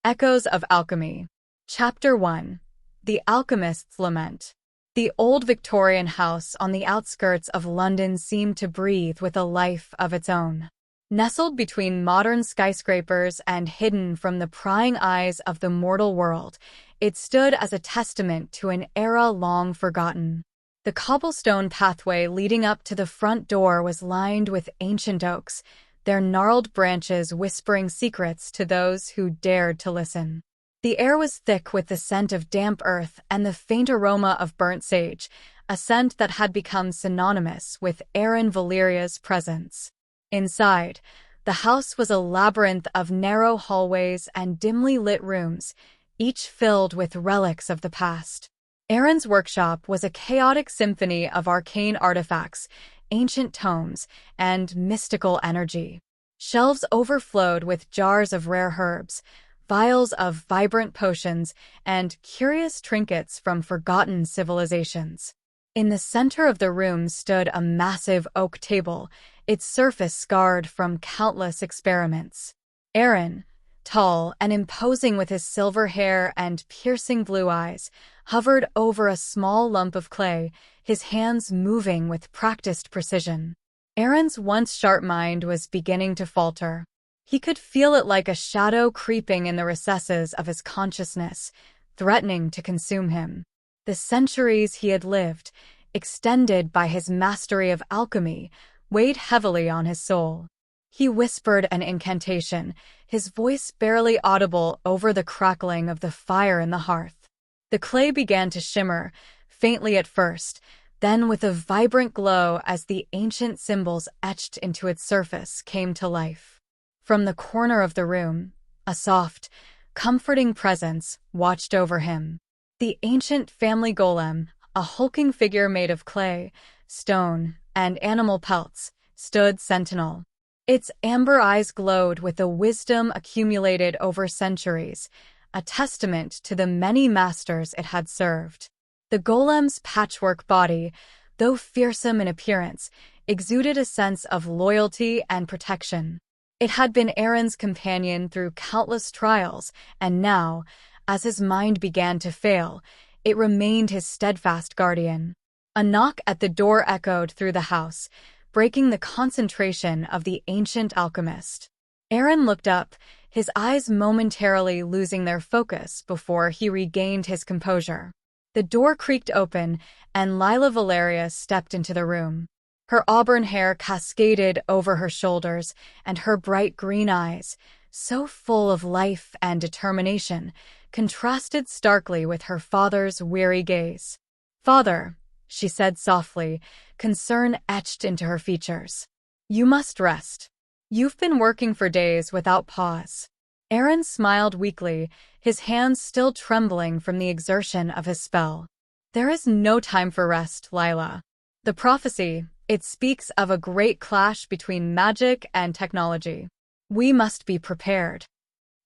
Echoes of Alchemy. Chapter 1. The Alchemist's Lament. The old Victorian house on the outskirts of London seemed to breathe with a life of its own. Nestled between modern skyscrapers and hidden from the prying eyes of the mortal world, it stood as a testament to an era long forgotten. The cobblestone pathway leading up to the front door was lined with ancient oaks, their gnarled branches whispering secrets to those who dared to listen. The air was thick with the scent of damp earth and the faint aroma of burnt sage, a scent that had become synonymous with Aaron Valeria's presence. Inside, the house was a labyrinth of narrow hallways and dimly lit rooms, each filled with relics of the past. Aaron's workshop was a chaotic symphony of arcane artifacts, ancient tomes, and mystical energy. Shelves overflowed with jars of rare herbs, vials of vibrant potions, and curious trinkets from forgotten civilizations. In the center of the room stood a massive oak table, its surface scarred from countless experiments. Aaron, tall and imposing with his silver hair and piercing blue eyes, hovered over a small lump of clay, his hands moving with practiced precision. Aaron's once sharp mind was beginning to falter. He could feel it like a shadow creeping in the recesses of his consciousness, threatening to consume him. The centuries he had lived, extended by his mastery of alchemy, weighed heavily on his soul. He whispered an incantation, his voice barely audible over the crackling of the fire in the hearth. The clay began to shimmer, faintly at first, then with a vibrant glow as the ancient symbols etched into its surface came to life. From the corner of the room, a soft, comforting presence watched over him. The ancient family golem, a hulking figure made of clay, stone, and animal pelts, stood sentinel. Its amber eyes glowed with the wisdom accumulated over centuries, a testament to the many masters it had served. The golem's patchwork body, though fearsome in appearance, exuded a sense of loyalty and protection. It had been Aaron's companion through countless trials, and now, as his mind began to fail, it remained his steadfast guardian. A knock at the door echoed through the house, breaking the concentration of the ancient alchemist. Aaron looked up, his eyes momentarily losing their focus before he regained his composure. The door creaked open, and Lila Valeria stepped into the room. Her auburn hair cascaded over her shoulders, and her bright green eyes, so full of life and determination, contrasted starkly with her father's weary gaze. "Father," she said softly, concern etched into her features. "You must rest. You've been working for days without pause." Aaron smiled weakly, his hands still trembling from the exertion of his spell. "There is no time for rest, Lila. The prophecy, it speaks of a great clash between magic and technology. We must be prepared."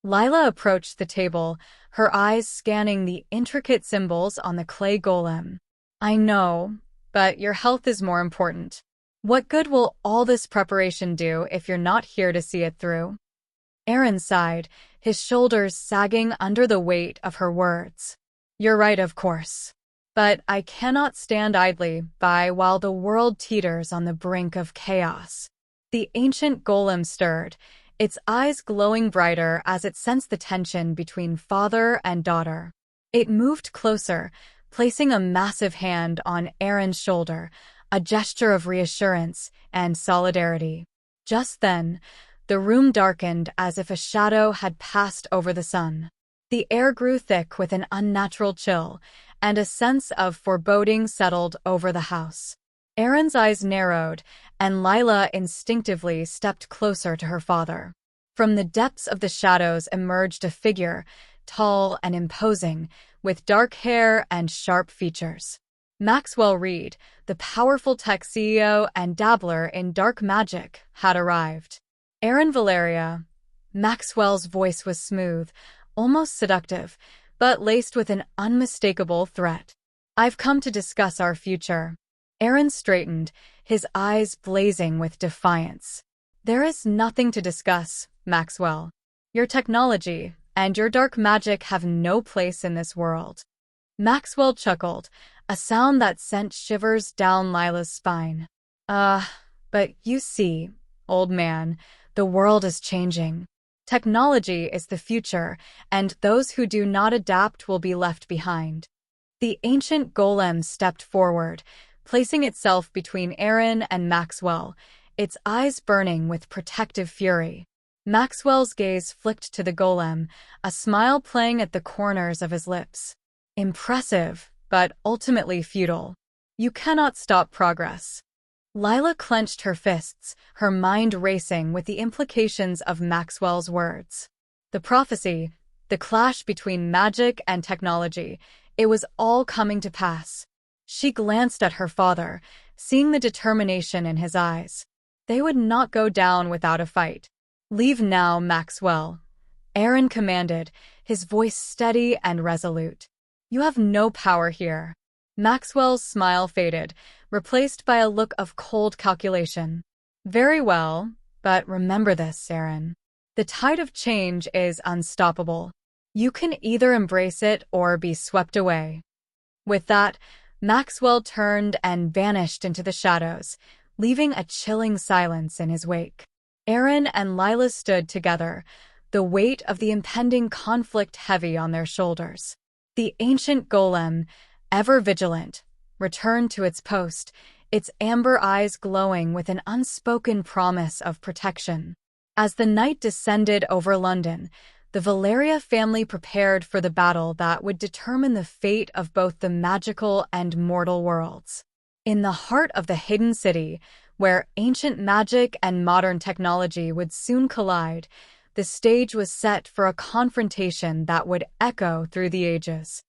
Lila approached the table, her eyes scanning the intricate symbols on the clay golem. "I know, but your health is more important. What good will all this preparation do if you're not here to see it through?" Aaron sighed, his shoulders sagging under the weight of her words. "You're right, of course. But I cannot stand idly by while the world teeters on the brink of chaos." The ancient golem stirred, its eyes glowing brighter as it sensed the tension between father and daughter. It moved closer, placing a massive hand on Aaron's shoulder, a gesture of reassurance and solidarity. Just then, the room darkened as if a shadow had passed over the sun. The air grew thick with an unnatural chill, and a sense of foreboding settled over the house. Aaron's eyes narrowed, and Lila instinctively stepped closer to her father. From the depths of the shadows emerged a figure, tall and imposing, with dark hair and sharp features. Maxwell Reed, the powerful tech CEO and dabbler in dark magic, had arrived. "Aaron Valeria." Maxwell's voice was smooth, almost seductive, but laced with an unmistakable threat. "I've come to discuss our future." Aaron straightened, his eyes blazing with defiance. "There is nothing to discuss, Maxwell. Your technology, and your dark magic have no place in this world." Maxwell chuckled, a sound that sent shivers down Lila's spine. But you see, old man, the world is changing. Technology is the future, and those who do not adapt will be left behind." The ancient golem stepped forward, placing itself between Aaron and Maxwell, its eyes burning with protective fury. Maxwell's gaze flicked to the golem, a smile playing at the corners of his lips. "Impressive, but ultimately futile. You cannot stop progress." Lila clenched her fists, her mind racing with the implications of Maxwell's words. The prophecy, the clash between magic and technology, it was all coming to pass. She glanced at her father, seeing the determination in his eyes. They would not go down without a fight. "Leave now, Maxwell," Aaron commanded, his voice steady and resolute. "You have no power here." Maxwell's smile faded, replaced by a look of cold calculation. "Very well, but remember this, Aaron. The tide of change is unstoppable. You can either embrace it or be swept away." With that, Maxwell turned and vanished into the shadows, leaving a chilling silence in his wake. Aaron and Lila stood together, the weight of the impending conflict heavy on their shoulders. The ancient golem, ever vigilant, returned to its post, its amber eyes glowing with an unspoken promise of protection. As the night descended over London, the Valeria family prepared for the battle that would determine the fate of both the magical and mortal worlds. In the heart of the hidden city, where ancient magic and modern technology would soon collide, the stage was set for a confrontation that would echo through the ages.